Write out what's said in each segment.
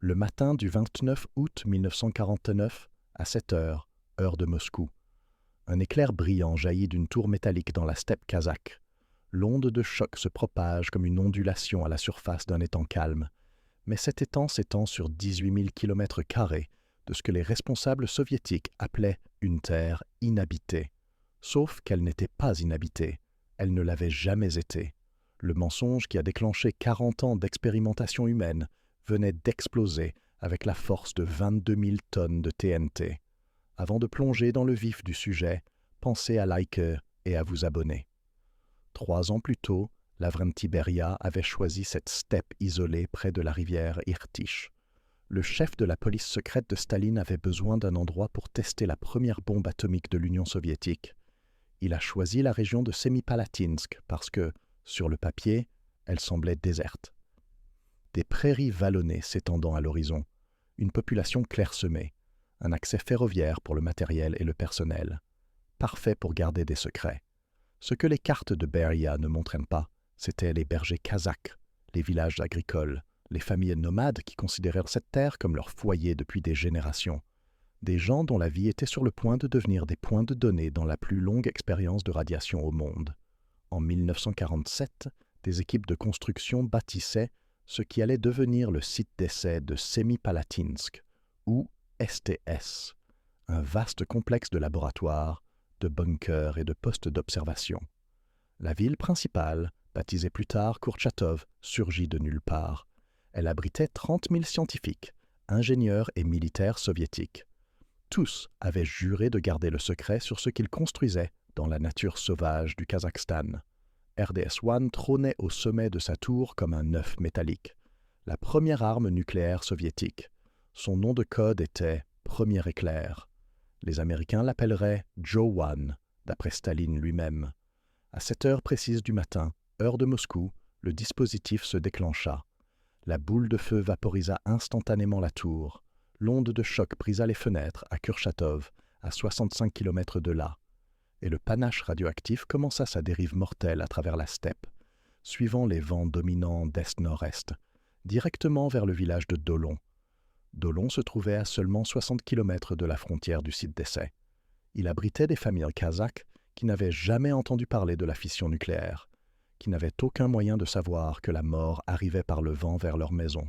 Le matin du 29 août 1949, à 7 heures, heure de Moscou, un éclair brillant jaillit d'une tour métallique dans la steppe kazakh. L'onde de choc se propage comme une ondulation à la surface d'un étang calme, mais cet étang s'étend sur 18 000 km² de ce que les responsables soviétiques appelaient une terre inhabitée. Sauf qu'elle n'était pas inhabitée, elle ne l'avait jamais été. Le mensonge qui a déclenché 40 ans d'expérimentation humaine venait d'exploser avec la force de 22 000 tonnes de TNT. Avant de plonger dans le vif du sujet, pensez à liker et à vous abonner. 3 ans plus tôt, Lavrenti Beria avait choisi cette steppe isolée près de la rivière Irtych. Le chef de la police secrète de Staline avait besoin d'un endroit pour tester la première bombe atomique de l'Union soviétique. Il a choisi la région de Semipalatinsk parce que, sur le papier, elle semblait déserte. Des prairies vallonnées s'étendant à l'horizon, une population clairsemée, un accès ferroviaire pour le matériel et le personnel, parfait pour garder des secrets. Ce que les cartes de Beria ne montraient pas, c'étaient les bergers kazakhs, les villages agricoles, les familles nomades qui considérèrent cette terre comme leur foyer depuis des générations, des gens dont la vie était sur le point de devenir des points de données dans la plus longue expérience de radiation au monde. En 1947, des équipes de construction bâtissaient ce qui allait devenir le site d'essai de Semipalatinsk, ou STS, un vaste complexe de laboratoires, de bunkers et de postes d'observation. La ville principale, baptisée plus tard Kourtchatov, surgit de nulle part. Elle abritait 30 000 scientifiques, ingénieurs et militaires soviétiques. Tous avaient juré de garder le secret sur ce qu'ils construisaient dans la nature sauvage du Kazakhstan. RDS-1 trônait au sommet de sa tour comme un œuf métallique, la première arme nucléaire soviétique. Son nom de code était « Premier éclair ». Les Américains l'appelleraient « Joe One », d'après Staline lui-même. À 7 heures précises du matin, heure de Moscou, le dispositif se déclencha. La boule de feu vaporisa instantanément la tour. L'onde de choc brisa les fenêtres à Kurchatov, à 65 km de là. Et le panache radioactif commença sa dérive mortelle à travers la steppe, suivant les vents dominants d'est-nord-est, directement vers le village de Dolon. Dolon se trouvait à seulement 60 km de la frontière du site d'essai. Il abritait des familles kazakhs qui n'avaient jamais entendu parler de la fission nucléaire, qui n'avaient aucun moyen de savoir que la mort arrivait par le vent vers leur maison.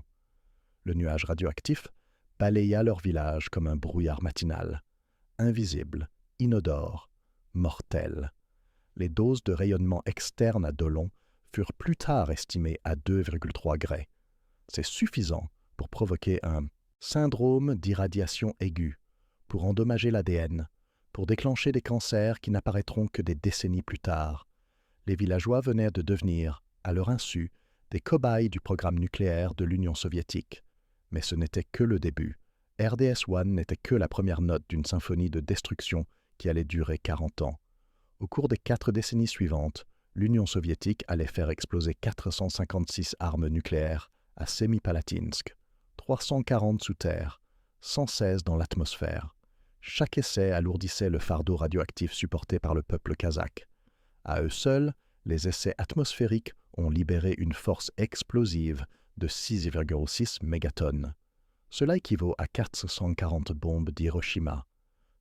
Le nuage radioactif balaya leur village comme un brouillard matinal, invisible, inodore, mortel. Les doses de rayonnement externe à Dolon furent plus tard estimées à 2,3 grés. C'est suffisant pour provoquer un syndrome d'irradiation aiguë, pour endommager l'ADN, pour déclencher des cancers qui n'apparaîtront que des décennies plus tard. Les villageois venaient de devenir, à leur insu, des cobayes du programme nucléaire de l'Union soviétique. Mais ce n'était que le début. RDS-1 n'était que la première note d'une symphonie de destruction qui allait durer 40 ans. Au cours des 4 décennies suivantes, l'Union soviétique allait faire exploser 456 armes nucléaires à Semipalatinsk, 340 sous terre, 116 dans l'atmosphère. Chaque essai alourdissait le fardeau radioactif supporté par le peuple kazakh. À eux seuls, les essais atmosphériques ont libéré une force explosive de 6,6 mégatonnes. Cela équivaut à 440 bombes d'Hiroshima.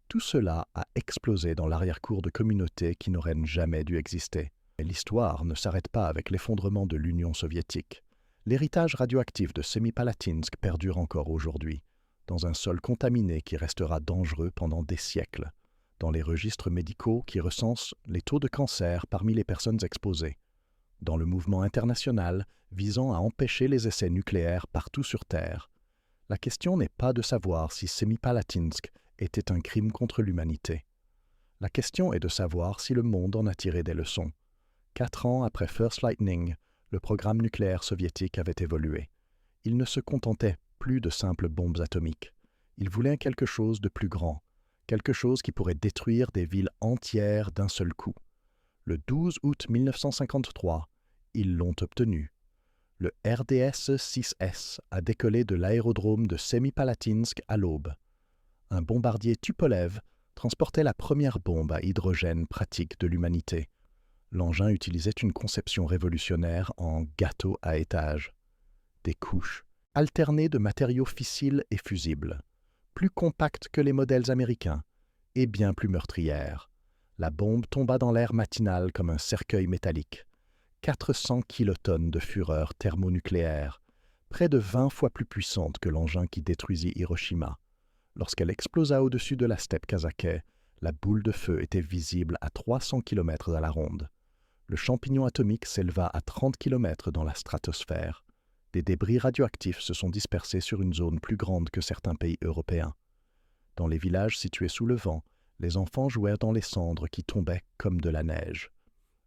Tout cela a explosé dans l'arrière-cour de communautés qui n'auraient jamais dû exister. Mais l'histoire ne s'arrête pas avec l'effondrement de l'Union soviétique. L'héritage radioactif de Semipalatinsk perdure encore aujourd'hui, dans un sol contaminé qui restera dangereux pendant des siècles, dans les registres médicaux qui recensent les taux de cancer parmi les personnes exposées, dans le mouvement international visant à empêcher les essais nucléaires partout sur Terre. La question n'est pas de savoir si Semipalatinsk était un crime contre l'humanité. La question est de savoir si le monde en a tiré des leçons. 4 ans après First Lightning, le programme nucléaire soviétique avait évolué. Il ne se contentait plus de simples bombes atomiques. Il voulait quelque chose de plus grand, quelque chose qui pourrait détruire des villes entières d'un seul coup. Le 12 août 1953, ils l'ont obtenu. Le RDS-6S a décollé de l'aérodrome de Semipalatinsk à l'aube. Un bombardier Tupolev transportait la première bombe à hydrogène pratique de l'humanité. L'engin utilisait une conception révolutionnaire en gâteau à étages. Des couches, alternée de matériaux fissiles et fusibles, plus compacte que les modèles américains et bien plus meurtrière. La bombe tomba dans l'air matinal comme un cercueil métallique. 400 kilotonnes de fureur thermonucléaire, près de 20 fois plus puissante que l'engin qui détruisit Hiroshima. Lorsqu'elle explosa au-dessus de la steppe kazakh, la boule de feu était visible à 300 km à la ronde. Le champignon atomique s'éleva à 30 km dans la stratosphère. Des débris radioactifs se sont dispersés sur une zone plus grande que certains pays européens. Dans les villages situés sous le vent, les enfants jouèrent dans les cendres qui tombaient comme de la neige.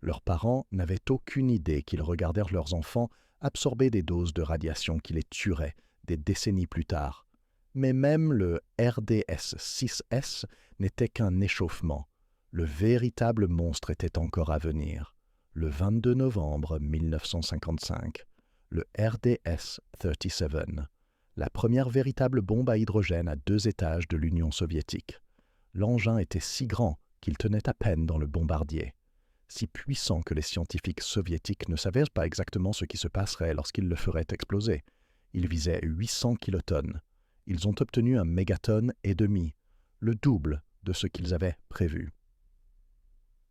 Leurs parents n'avaient aucune idée qu'ils regardèrent leurs enfants absorber des doses de radiation qui les tueraient des décennies plus tard. Mais même le RDS-6S n'était qu'un échauffement. Le véritable monstre était encore à venir. Le 22 novembre 1955, le RDS-37, la première véritable bombe à hydrogène à 2 étages de l'Union soviétique. L'engin était si grand qu'il tenait à peine dans le bombardier. Si puissant que les scientifiques soviétiques ne savaient pas exactement ce qui se passerait lorsqu'ils le feraient exploser. Il visait 800 kilotonnes. Ils ont obtenu 1,5 mégatonne, le double de ce qu'ils avaient prévu.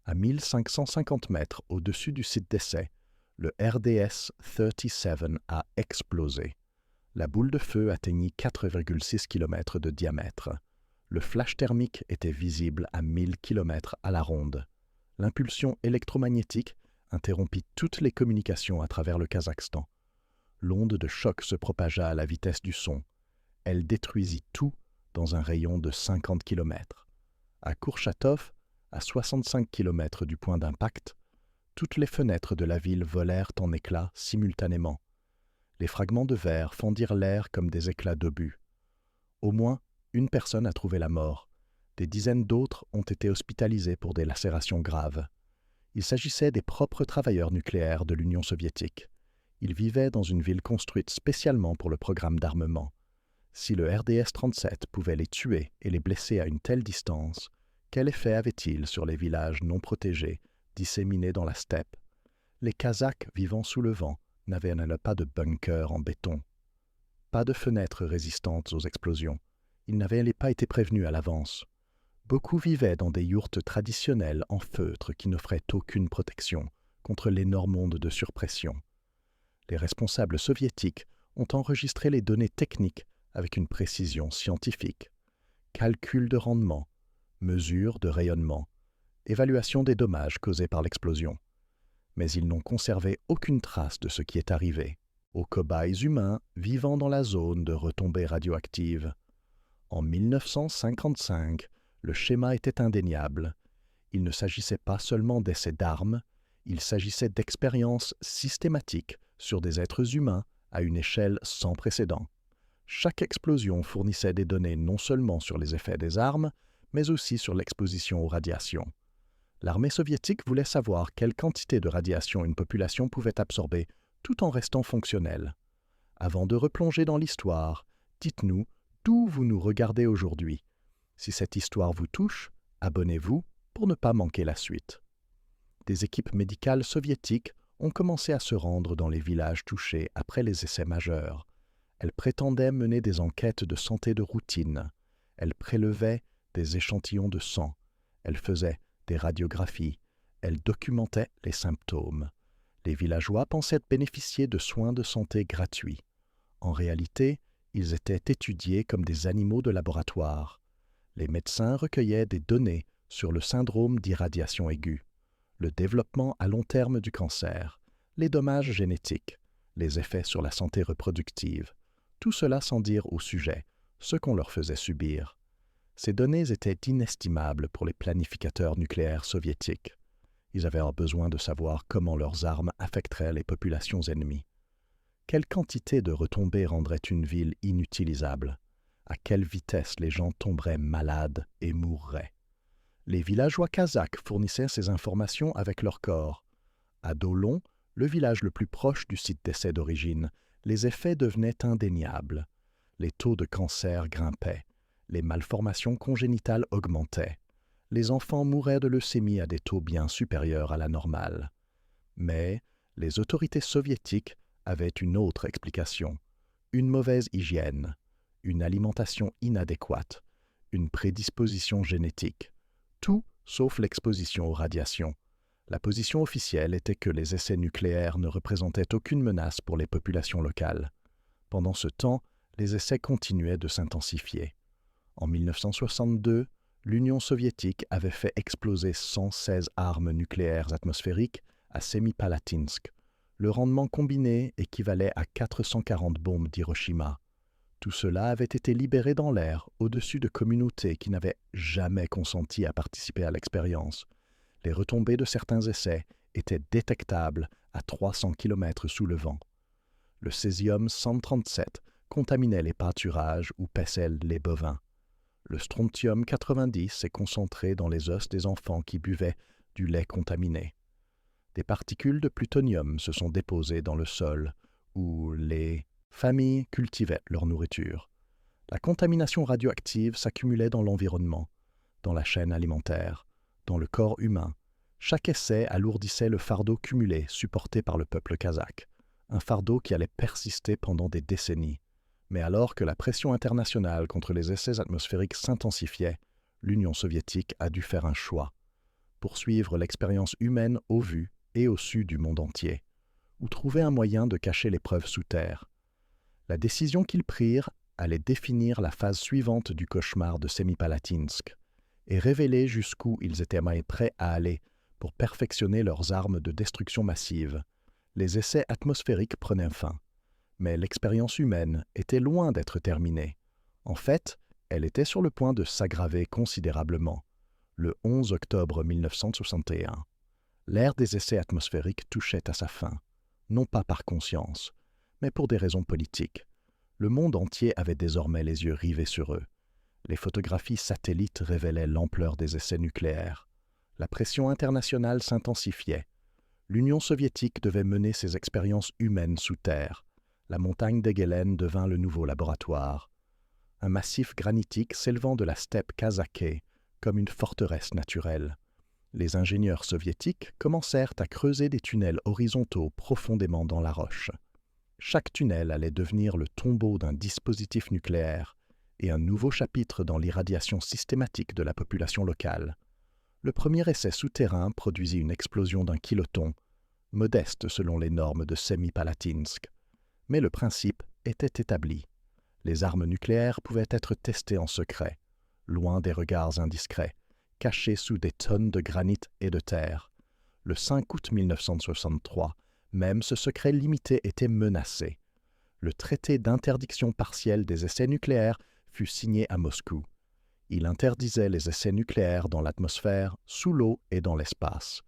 À 1550 mètres au-dessus du site d'essai, le RDS-37 a explosé. La boule de feu atteignit 4,6 km de diamètre. Le flash thermique était visible à 1000 km à la ronde. L'impulsion électromagnétique interrompit toutes les communications à travers le Kazakhstan. L'onde de choc se propagea à la vitesse du son. Elle détruisit tout dans un rayon de 50 km. À Kourchatov, à 65 km du point d'impact, toutes les fenêtres de la ville volèrent en éclats simultanément. Les fragments de verre fendirent l'air comme des éclats d'obus. Au moins, une personne a trouvé la mort. Des dizaines d'autres ont été hospitalisés pour des lacérations graves. Il s'agissait des propres travailleurs nucléaires de l'Union soviétique. Ils vivaient dans une ville construite spécialement pour le programme d'armement. Si le RDS-37 pouvait les tuer et les blesser à une telle distance, quel effet avait-il sur les villages non protégés, disséminés dans la steppe? Les Kazakhs vivant sous le vent n'avaient pas de bunker en béton. Pas de fenêtres résistantes aux explosions. Ils n'avaient pas été prévenus à l'avance. Beaucoup vivaient dans des yourtes traditionnelles en feutre qui n'offraient aucune protection contre l'énorme onde de surpression. Les responsables soviétiques ont enregistré les données techniques avec une précision scientifique. Calcul de rendement, mesure de rayonnement, évaluation des dommages causés par l'explosion. Mais ils n'ont conservé aucune trace de ce qui est arrivé aux cobayes humains vivant dans la zone de retombées radioactives. En 1955, le schéma était indéniable. Il ne s'agissait pas seulement d'essais d'armes, il s'agissait d'expériences systématiques sur des êtres humains à une échelle sans précédent. Chaque explosion fournissait des données non seulement sur les effets des armes, mais aussi sur l'exposition aux radiations. L'armée soviétique voulait savoir quelle quantité de radiation une population pouvait absorber tout en restant fonctionnelle. Avant de replonger dans l'histoire, dites-nous d'où vous nous regardez aujourd'hui. Si cette histoire vous touche, abonnez-vous pour ne pas manquer la suite. Des équipes médicales soviétiques ont commencé à se rendre dans les villages touchés après les essais majeurs. Elles prétendaient mener des enquêtes de santé de routine. Elles prélevaient des échantillons de sang. Elles faisaient des radiographies. Elles documentaient les symptômes. Les villageois pensaient bénéficier de soins de santé gratuits. En réalité, ils étaient étudiés comme des animaux de laboratoire. Les médecins recueillaient des données sur le syndrome d'irradiation aiguë, le développement à long terme du cancer, les dommages génétiques, les effets sur la santé reproductive, tout cela sans dire au sujet ce qu'on leur faisait subir. Ces données étaient inestimables pour les planificateurs nucléaires soviétiques. Ils avaient besoin de savoir comment leurs armes affecteraient les populations ennemies. Quelle quantité de retombées rendrait une ville inutilisable? À quelle vitesse les gens tomberaient malades et mourraient? Les villageois kazakhs fournissaient ces informations avec leur corps. À Dolon, le village le plus proche du site d'essai d'origine, les effets devenaient indéniables. Les taux de cancer grimpaient. Les malformations congénitales augmentaient. Les enfants mouraient de leucémie à des taux bien supérieurs à la normale. Mais les autorités soviétiques avaient une autre explication. une mauvaise hygiène, une alimentation inadéquate, une prédisposition génétique. Tout sauf l'exposition aux radiations. La position officielle était que les essais nucléaires ne représentaient aucune menace pour les populations locales. Pendant ce temps, les essais continuaient de s'intensifier. En 1962, l'Union soviétique avait fait exploser 116 armes nucléaires atmosphériques à Semipalatinsk. Le rendement combiné équivalait à 440 bombes d'Hiroshima. Tout cela avait été libéré dans l'air au-dessus de communautés qui n'avaient jamais consenti à participer à l'expérience. Les retombées de certains essais étaient détectables à 300 km sous le vent. Le césium-137 contaminait les pâturages où paissaient les bovins. Le strontium-90 s'est concentré dans les os des enfants qui buvaient du lait contaminé. Des particules de plutonium se sont déposées dans le sol où les familles cultivaient leur nourriture. La contamination radioactive s'accumulait dans l'environnement, dans la chaîne alimentaire, dans le corps humain. Chaque essai alourdissait le fardeau cumulé supporté par le peuple kazakh, un fardeau qui allait persister pendant des décennies. Mais alors que la pression internationale contre les essais atmosphériques s'intensifiait, l'Union soviétique a dû faire un choix: poursuivre l'expérience humaine au vu et au su du monde entier, ou trouver un moyen de cacher les preuves sous terre. La décision qu'ils prirent allait définir la phase suivante du cauchemar de Semipalatinsk et révéler jusqu'où ils étaient prêts à aller pour perfectionner leurs armes de destruction massive. Les essais atmosphériques prenaient fin, mais l'expérience humaine était loin d'être terminée. En fait, elle était sur le point de s'aggraver considérablement. Le 11 octobre 1961, l'ère des essais atmosphériques touchait à sa fin, non pas par conscience, mais pour des raisons politiques. Le monde entier avait désormais les yeux rivés sur eux. Les photographies satellites révélaient l'ampleur des essais nucléaires. La pression internationale s'intensifiait. L'Union soviétique devait mener ses expériences humaines sous terre. La montagne d'Egelen devint le nouveau laboratoire. Un massif granitique s'élevant de la steppe kazakhe comme une forteresse naturelle. Les ingénieurs soviétiques commencèrent à creuser des tunnels horizontaux profondément dans la roche. Chaque tunnel allait devenir le tombeau d'un dispositif nucléaire et un nouveau chapitre dans l'irradiation systématique de la population locale. Le premier essai souterrain produisit une explosion d'1 kiloton, modeste selon les normes de Semipalatinsk. Mais le principe était établi. Les armes nucléaires pouvaient être testées en secret, loin des regards indiscrets, cachées sous des tonnes de granit et de terre. Le 5 août 1963, même ce secret limité était menacé. Le traité d'interdiction partielle des essais nucléaires fut signé à Moscou. Il interdisait les essais nucléaires dans l'atmosphère, sous l'eau et dans l'espace.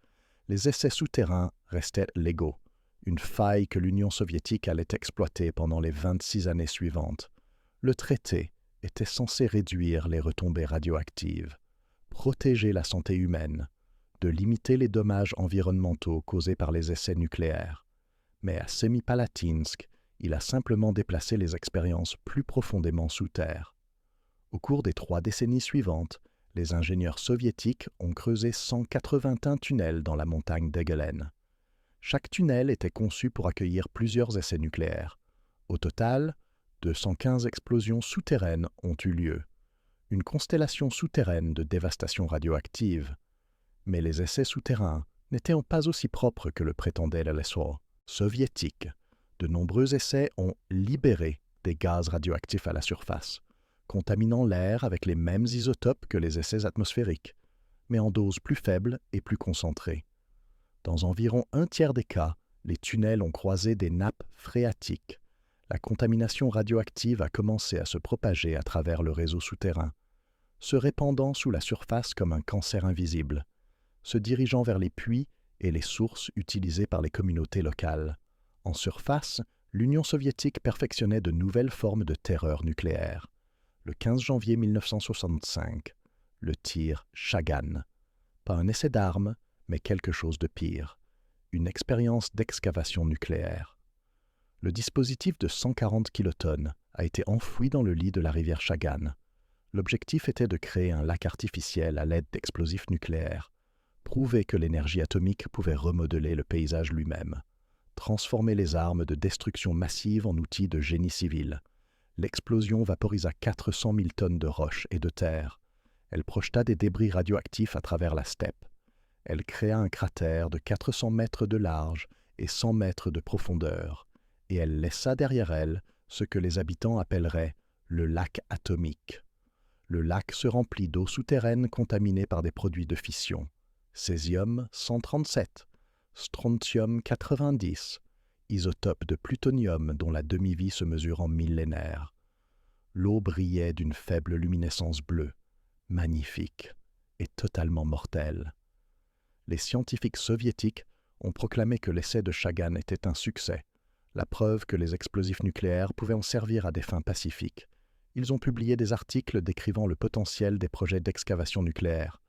Les essais souterrains restaient légaux, une faille que l'Union soviétique allait exploiter pendant les 26 années suivantes. Le traité était censé réduire les retombées radioactives, protéger la santé humaine, de limiter les dommages environnementaux causés par les essais nucléaires. Mais à Semipalatinsk, il a simplement déplacé les expériences plus profondément sous terre. Au cours des 3 décennies suivantes, les ingénieurs soviétiques ont creusé 181 tunnels dans la montagne d'Egelen. Chaque tunnel était conçu pour accueillir plusieurs essais nucléaires. Au total, 215 explosions souterraines ont eu lieu. Une constellation souterraine de dévastation radioactive. Mais les essais souterrains n'étaient pas aussi propres que le prétendait l'SO soviétique. De nombreux essais ont libéré des gaz radioactifs à la surface, contaminant l'air avec les mêmes isotopes que les essais atmosphériques, mais en doses plus faibles et plus concentrées. Dans environ 1/3 des cas, les tunnels ont croisé des nappes phréatiques. La contamination radioactive a commencé à se propager à travers le réseau souterrain, se répandant sous la surface comme un cancer invisible, se dirigeant vers les puits et les sources utilisées par les communautés locales. En surface, l'Union soviétique perfectionnait de nouvelles formes de terreur nucléaire. Le 15 janvier 1965, le tir Chagan. Pas un essai d'armes, mais quelque chose de pire. Une expérience d'excavation nucléaire. Le dispositif de 140 kilotonnes a été enfoui dans le lit de la rivière Chagan. L'objectif était de créer un lac artificiel à l'aide d'explosifs nucléaires, prouver que l'énergie atomique pouvait remodeler le paysage lui-même. transformer les armes de destruction massive en outils de génie civil. L'explosion vaporisa 400 000 tonnes de roches et de terre. Elle projeta des débris radioactifs à travers la steppe. Elle créa un cratère de 400 mètres de large et 100 mètres de profondeur, et elle laissa derrière elle ce que les habitants appelleraient le lac atomique. Le lac se remplit d'eau souterraine contaminée par des produits de fission. Césium-137, strontium-90, isotope de plutonium dont la demi-vie se mesure en millénaires. L'eau brillait d'une faible luminescence bleue, magnifique et totalement mortelle. Les scientifiques soviétiques ont proclamé que l'essai de Chagan était un succès, la preuve que les explosifs nucléaires pouvaient en servir à des fins pacifiques. Ils ont publié des articles décrivant le potentiel des projets d'excavation nucléaire,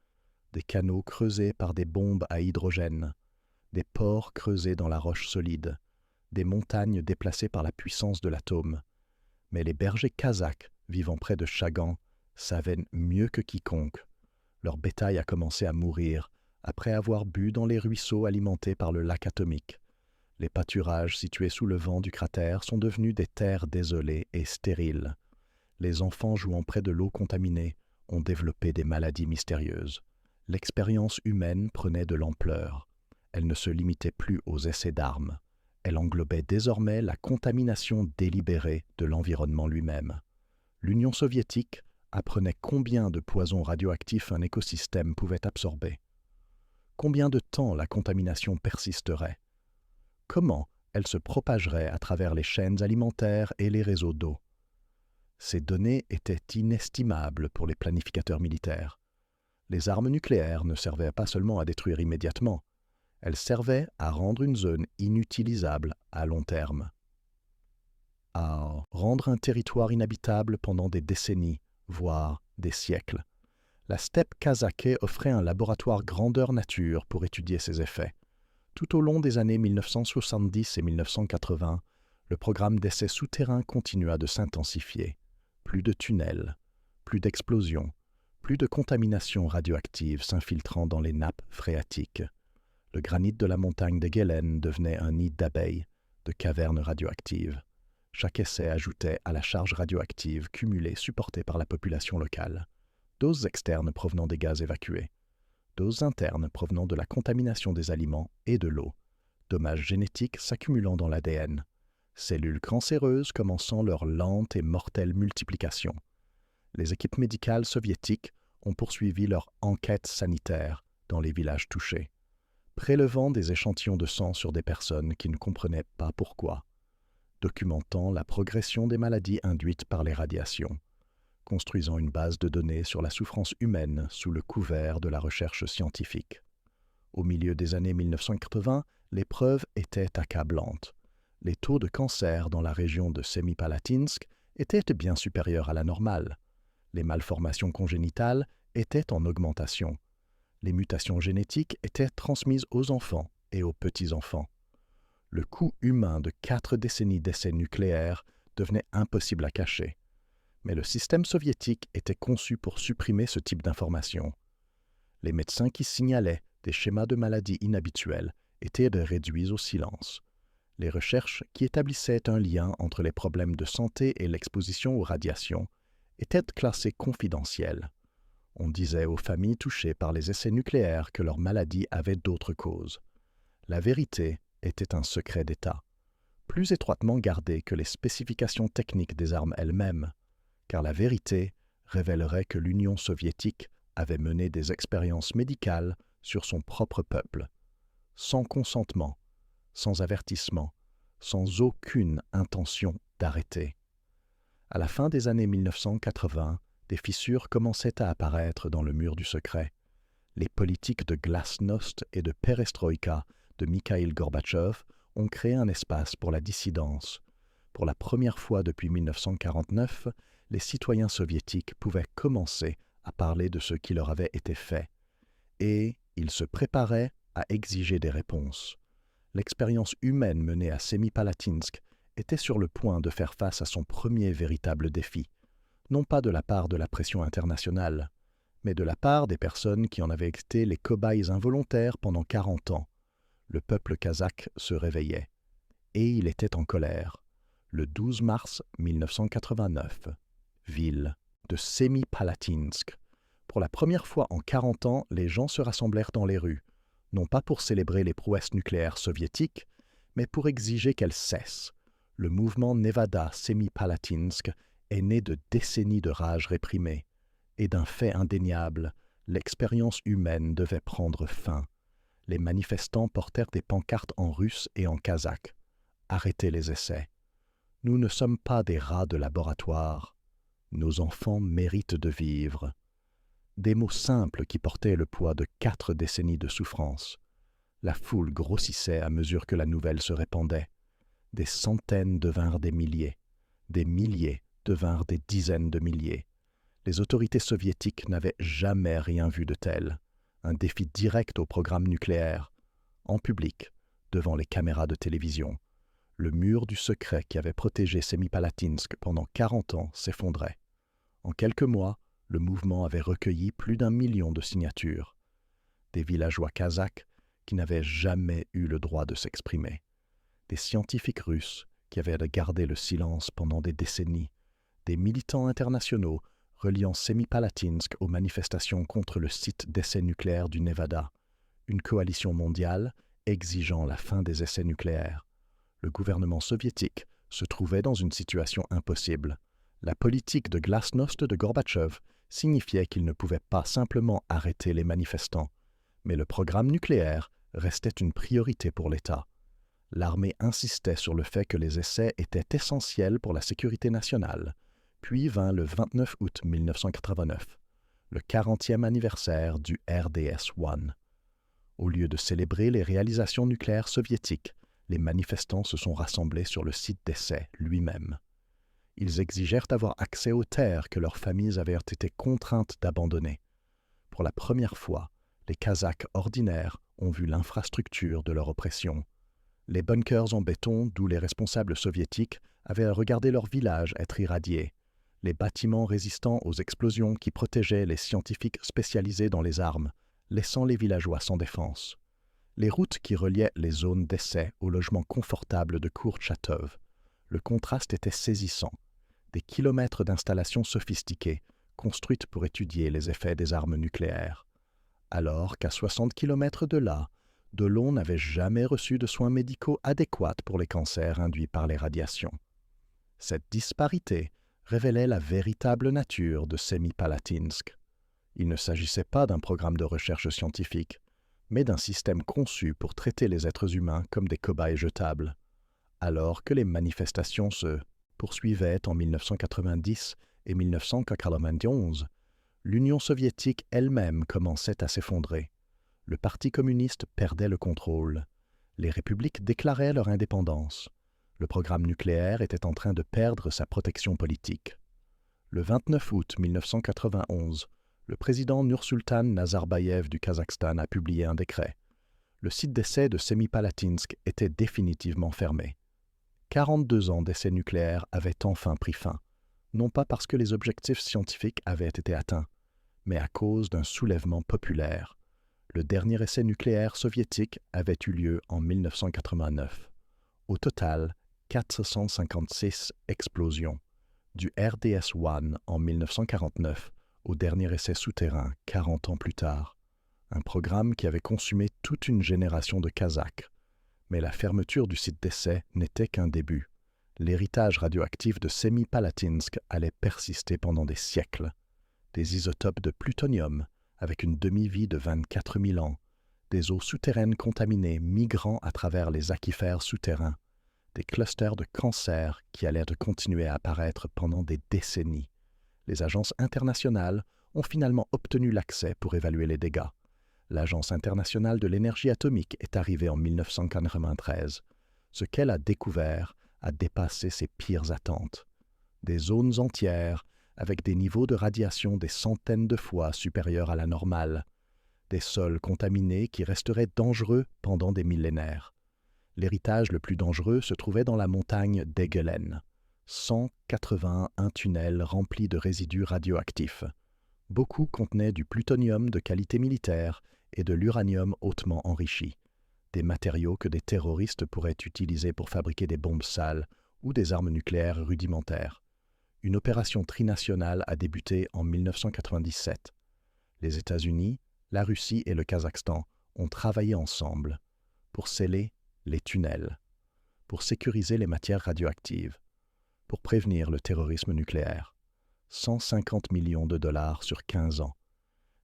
des canaux creusés par des bombes à hydrogène, des pores creusés dans la roche solide, des montagnes déplacées par la puissance de l'atome. Mais les bergers kazakhs vivant près de Chagan savaient mieux que quiconque. Leur bétail a commencé à mourir après avoir bu dans les ruisseaux alimentés par le lac atomique. Les pâturages situés sous le vent du cratère sont devenus des terres désolées et stériles. Les enfants jouant près de l'eau contaminée ont développé des maladies mystérieuses. L'expérience humaine prenait de l'ampleur. Elle ne se limitait plus aux essais d'armes. Elle englobait désormais la contamination délibérée de l'environnement lui-même. L'Union soviétique apprenait combien de poisons radioactifs un écosystème pouvait absorber. Combien de temps la contamination persisterait? Comment elle se propagerait à travers les chaînes alimentaires et les réseaux d'eau? Ces données étaient inestimables pour les planificateurs militaires. Les armes nucléaires ne servaient pas seulement à détruire immédiatement, elles servaient à rendre une zone inutilisable à long terme, à rendre un territoire inhabitable pendant des décennies, voire des siècles. La steppe kazakhe offrait un laboratoire grandeur nature pour étudier ses effets. Tout au long des années 1970 et 1980, le programme d'essais souterrains continua de s'intensifier. Plus de tunnels, plus d'explosions, plus de contamination radioactive s'infiltrant dans les nappes phréatiques. Le granit de la montagne de Guélène devenait un nid d'abeilles, de cavernes radioactives. Chaque essai ajoutait à la charge radioactive cumulée supportée par la population locale. Doses externes provenant des gaz évacués, doses internes provenant de la contamination des aliments et de l'eau, dommages génétiques s'accumulant dans l'ADN, cellules cancéreuses commençant leur lente et mortelle multiplication. Les équipes médicales soviétiques ont poursuivi leur enquête sanitaire dans les villages touchés, prélevant des échantillons de sang sur des personnes qui ne comprenaient pas pourquoi, documentant la progression des maladies induites par les radiations, construisant une base de données sur la souffrance humaine sous le couvert de la recherche scientifique. Au milieu des années 1980, les preuves étaient accablantes. Les taux de cancer dans la région de Semipalatinsk étaient bien supérieurs à la normale. Les malformations congénitales étaient en augmentation. Les mutations génétiques étaient transmises aux enfants et aux petits-enfants. Le coût humain de 4 décennies d'essais nucléaires devenait impossible à cacher. Mais le système soviétique était conçu pour supprimer ce type d'informations. Les médecins qui signalaient des schémas de maladies inhabituels étaient réduits au silence. Les recherches qui établissaient un lien entre les problèmes de santé et l'exposition aux radiations étaient classées confidentielles. On disait aux familles touchées par les essais nucléaires que leur maladie avait d'autres causes. La vérité était un secret d'État, plus étroitement gardé que les spécifications techniques des armes elles-mêmes, car la vérité révélerait que l'Union soviétique avait mené des expériences médicales sur son propre peuple, sans consentement, sans avertissement, sans aucune intention d'arrêter. À la fin des années 1980, des fissures commençaient à apparaître dans le mur du secret. Les politiques de glasnost et de perestroïka de Mikhaïl Gorbatchev ont créé un espace pour la dissidence. Pour la première fois depuis 1949, les citoyens soviétiques pouvaient commencer à parler de ce qui leur avait été fait, et ils se préparaient à exiger des réponses. L'expérience humaine menée à Semipalatinsk était sur le point de faire face à son premier véritable défi, non pas de la part de la pression internationale, mais de la part des personnes qui en avaient été les cobayes involontaires pendant 40 ans. Le peuple kazakh se réveillait. et il était en colère. Le 12 mars 1989, ville de Semipalatinsk. Pour la première fois en 40 ans, les gens se rassemblèrent dans les rues, non pas pour célébrer les prouesses nucléaires soviétiques, mais pour exiger qu'elles cessent. Le mouvement Nevada Semipalatinsk est né de décennies de rage réprimée, et d'un fait indéniable, l'expérience humaine devait prendre fin. Les manifestants portèrent des pancartes en russe et en kazakh. Arrêtez les essais. Nous ne sommes pas des rats de laboratoire. Nos enfants méritent de vivre. Des mots simples qui portaient le poids de 4 décennies de souffrance. La foule grossissait à mesure que la nouvelle se répandait. Des centaines devinrent des milliers devinrent des dizaines de milliers. Les autorités soviétiques n'avaient jamais rien vu de tel. Un défi direct au programme nucléaire, en public, devant les caméras de télévision. Le mur du secret qui avait protégé Semipalatinsk pendant 40 ans s'effondrait. En quelques mois, le mouvement avait recueilli plus d'1 million de signatures. Des villageois kazakhs qui n'avaient jamais eu le droit de s'exprimer. Des scientifiques russes qui avaient gardé le silence pendant des décennies. Des militants internationaux reliant Semipalatinsk aux manifestations contre le site d'essais nucléaires du Nevada. Une coalition mondiale exigeant la fin des essais nucléaires. Le gouvernement soviétique se trouvait dans une situation impossible. La politique de glasnost de Gorbatchev signifiait qu'il ne pouvait pas simplement arrêter les manifestants, mais le programme nucléaire restait une priorité pour l'État. L'armée insistait sur le fait que les essais étaient essentiels pour la sécurité nationale. Puis vint le 29 août 1989, le 40e anniversaire du RDS-1. Au lieu de célébrer les réalisations nucléaires soviétiques, les manifestants se sont rassemblés sur le site d'essai lui-même. Ils exigèrent avoir accès aux terres que leurs familles avaient été contraintes d'abandonner. Pour la première fois, les Kazakhs ordinaires ont vu l'infrastructure de leur oppression. Les bunkers en béton d'où les responsables soviétiques avaient regardé leur village être irradiés. Les bâtiments résistants aux explosions qui protégeaient les scientifiques spécialisés dans les armes, laissant les villageois sans défense. Les routes qui reliaient les zones d'essai aux logements confortables de Kourtchatov. Le contraste était saisissant. Des kilomètres d'installations sophistiquées, construites pour étudier les effets des armes nucléaires. Alors qu'à 60 kilomètres de là, Dolon n'avait jamais reçu de soins médicaux adéquats pour les cancers induits par les radiations. Cette disparité révélait la véritable nature de Semipalatinsk. Il ne s'agissait pas d'un programme de recherche scientifique, mais d'un système conçu pour traiter les êtres humains comme des cobayes jetables. Alors que les manifestations se poursuivaient en 1990 et 1991, l'Union soviétique elle-même commençait à s'effondrer. Le Parti communiste perdait le contrôle. Les républiques déclaraient leur indépendance. Le programme nucléaire était en train de perdre sa protection politique. Le 29 août 1991, le président Nursultan Nazarbayev du Kazakhstan a publié un décret. Le site d'essai de Semipalatinsk était définitivement fermé. 42 ans d'essais nucléaires avaient enfin pris fin, non pas parce que les objectifs scientifiques avaient été atteints, mais à cause d'un soulèvement populaire. Le dernier essai nucléaire soviétique avait eu lieu en 1989. Au total, 456 explosions, du RDS-1 en 1949 au dernier essai souterrain 40 ans plus tard. Un programme qui avait consumé toute une génération de Kazakhs. Mais la fermeture du site d'essai n'était qu'un début. L'héritage radioactif de Semipalatinsk allait persister pendant des siècles. Des isotopes de plutonium, avec une demi-vie de 24 000 ans, des eaux souterraines contaminées migrant à travers les aquifères souterrains, des clusters de cancers qui allaient continuer à apparaître pendant des décennies. Les agences internationales ont finalement obtenu l'accès pour évaluer les dégâts. L'Agence internationale de l'énergie atomique est arrivée en 1993. Ce qu'elle a découvert a dépassé ses pires attentes. Des zones entières avec des niveaux de radiation des centaines de fois supérieurs à la normale. Des sols contaminés qui resteraient dangereux pendant des millénaires. L'héritage le plus dangereux se trouvait dans la montagne d'Egelen. 181 tunnels remplis de résidus radioactifs. Beaucoup contenaient du plutonium de qualité militaire et de l'uranium hautement enrichi. des matériaux que des terroristes pourraient utiliser pour fabriquer des bombes sales ou des armes nucléaires rudimentaires. Une opération trinationale a débuté en 1997. Les États-Unis, la Russie et le Kazakhstan ont travaillé ensemble pour sceller les tunnels, pour sécuriser les matières radioactives, pour prévenir le terrorisme nucléaire. 150 millions de dollars sur 15 ans.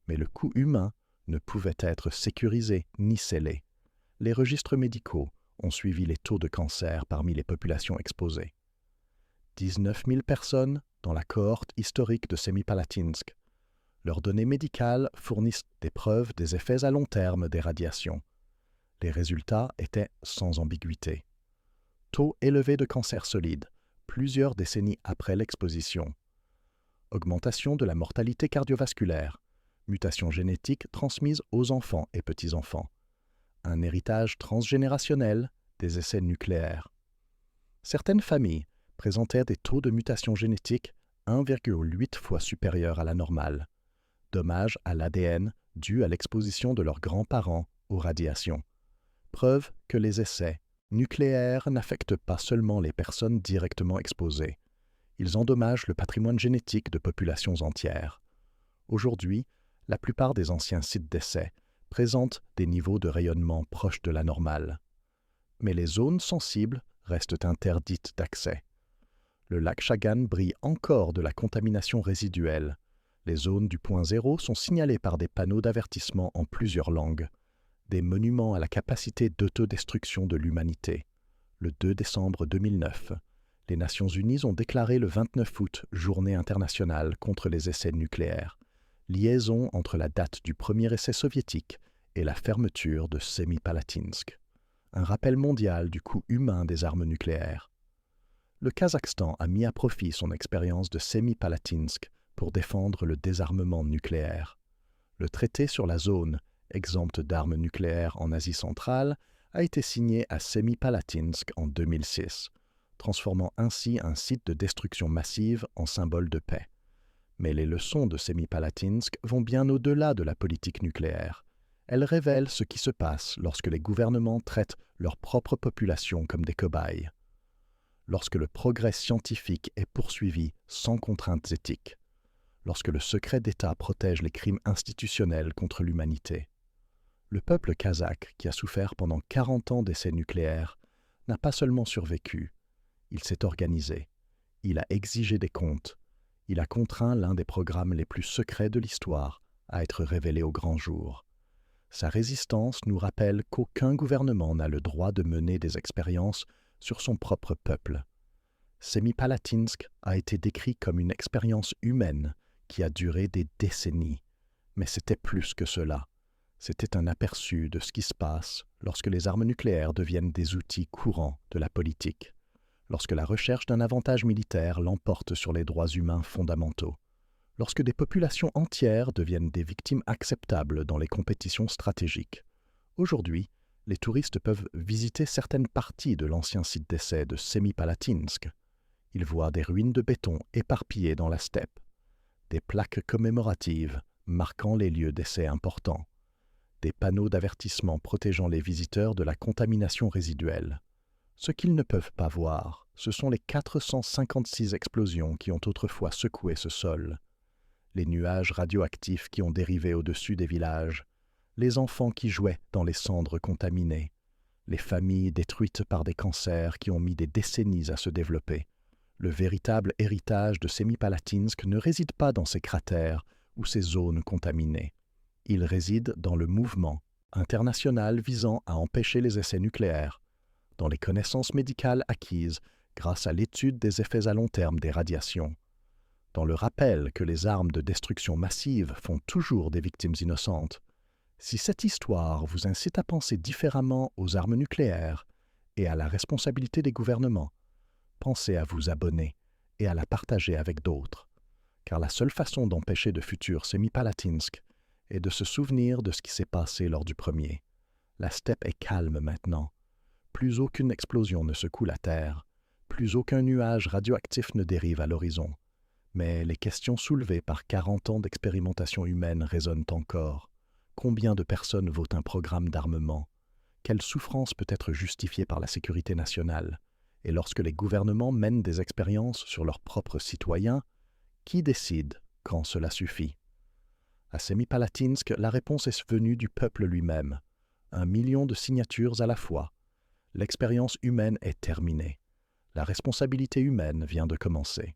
Mais le coût humain ne pouvait être sécurisé ni scellé. Les registres médicaux ont suivi les taux de cancer parmi les populations exposées. 19 000 personnes dans la cohorte historique de Semipalatinsk. Leurs données médicales fournissent des preuves des effets à long terme des radiations. Les résultats étaient sans ambiguïté. Taux élevé de cancer solide, plusieurs décennies après l'exposition. Augmentation de la mortalité cardiovasculaire, mutations génétiques transmises aux enfants et petits-enfants. Un héritage transgénérationnel des essais nucléaires. Certaines familles présentaient des taux de mutation génétique 1,8 fois supérieurs à la normale. Dommage à l'ADN dû à l'exposition de leurs grands-parents aux radiations. Preuve que les essais nucléaires n'affectent pas seulement les personnes directement exposées. Ils endommagent le patrimoine génétique de populations entières. Aujourd'hui, la plupart des anciens sites d'essais présentent des niveaux de rayonnement proches de la normale. Mais les zones sensibles restent interdites d'accès. Le lac Chagan brille encore de la contamination résiduelle. Les zones du point zéro sont signalées par des panneaux d'avertissement en plusieurs langues. Des monuments à la capacité d'autodestruction de l'humanité. Le 2 décembre 2009, les Nations Unies ont déclaré le 29 août Journée internationale contre les essais nucléaires, liaison entre la date du premier essai soviétique et la fermeture de Semipalatinsk. Un rappel mondial du coût humain des armes nucléaires. Le Kazakhstan a mis à profit son expérience de Semipalatinsk pour défendre le désarmement nucléaire. Le traité sur la zone, exempte d'armes nucléaires en Asie centrale, a été signé à Semipalatinsk en 2006, transformant ainsi un site de destruction massive en symbole de paix. Mais les leçons de Semipalatinsk vont bien au-delà de la politique nucléaire. Elles révèlent ce qui se passe lorsque les gouvernements traitent leur propre population comme des cobayes. Lorsque le progrès scientifique est poursuivi sans contraintes éthiques. Lorsque le secret d'État protège les crimes institutionnels contre l'humanité. Le peuple kazakh, qui a souffert pendant 40 ans d'essais nucléaires, n'a pas seulement survécu, il s'est organisé, il a exigé des comptes, il a contraint l'un des programmes les plus secrets de l'histoire à être révélé au grand jour. Sa résistance nous rappelle qu'aucun gouvernement n'a le droit de mener des expériences sur son propre peuple. Semipalatinsk a été décrit comme une expérience humaine qui a duré des décennies, mais c'était plus que cela. C'était un aperçu de ce qui se passe lorsque les armes nucléaires deviennent des outils courants de la politique, lorsque la recherche d'un avantage militaire l'emporte sur les droits humains fondamentaux, lorsque des populations entières deviennent des victimes acceptables dans les compétitions stratégiques. Aujourd'hui, les touristes peuvent visiter certaines parties de l'ancien site d'essai de Semipalatinsk. Ils voient des ruines de béton éparpillées dans la steppe, des plaques commémoratives marquant les lieux d'essai importants, des panneaux d'avertissement protégeant les visiteurs de la contamination résiduelle. Ce qu'ils ne peuvent pas voir, ce sont les 456 explosions qui ont autrefois secoué ce sol, les nuages radioactifs qui ont dérivé au-dessus des villages, les enfants qui jouaient dans les cendres contaminées, les familles détruites par des cancers qui ont mis des décennies à se développer. Le véritable héritage de Semipalatinsk ne réside pas dans ces cratères ou ces zones contaminées. Il réside dans le mouvement international visant à empêcher les essais nucléaires, dans les connaissances médicales acquises grâce à l'étude des effets à long terme des radiations, dans le rappel que les armes de destruction massive font toujours des victimes innocentes. Si cette histoire vous incite à penser différemment aux armes nucléaires et à la responsabilité des gouvernements, pensez à vous abonner et à la partager avec d'autres, car la seule façon d'empêcher de futurs Semipalatinsk est de se souvenir de ce qui s'est passé lors du premier. La steppe est calme maintenant. Plus aucune explosion ne secoue la terre, plus aucun nuage radioactif ne dérive à l'horizon. Mais les questions soulevées par 40 ans d'expérimentation humaine résonnent encore. Combien de personnes vaut un programme d'armement? Quelle souffrance peut être justifiée par la sécurité nationale? Et lorsque les gouvernements mènent des expériences sur leurs propres citoyens, qui décide quand cela suffit? À Semipalatinsk, la réponse est venue du peuple lui-même. 1 million de signatures à la fois. L'expérience humaine est terminée. La responsabilité humaine vient de commencer.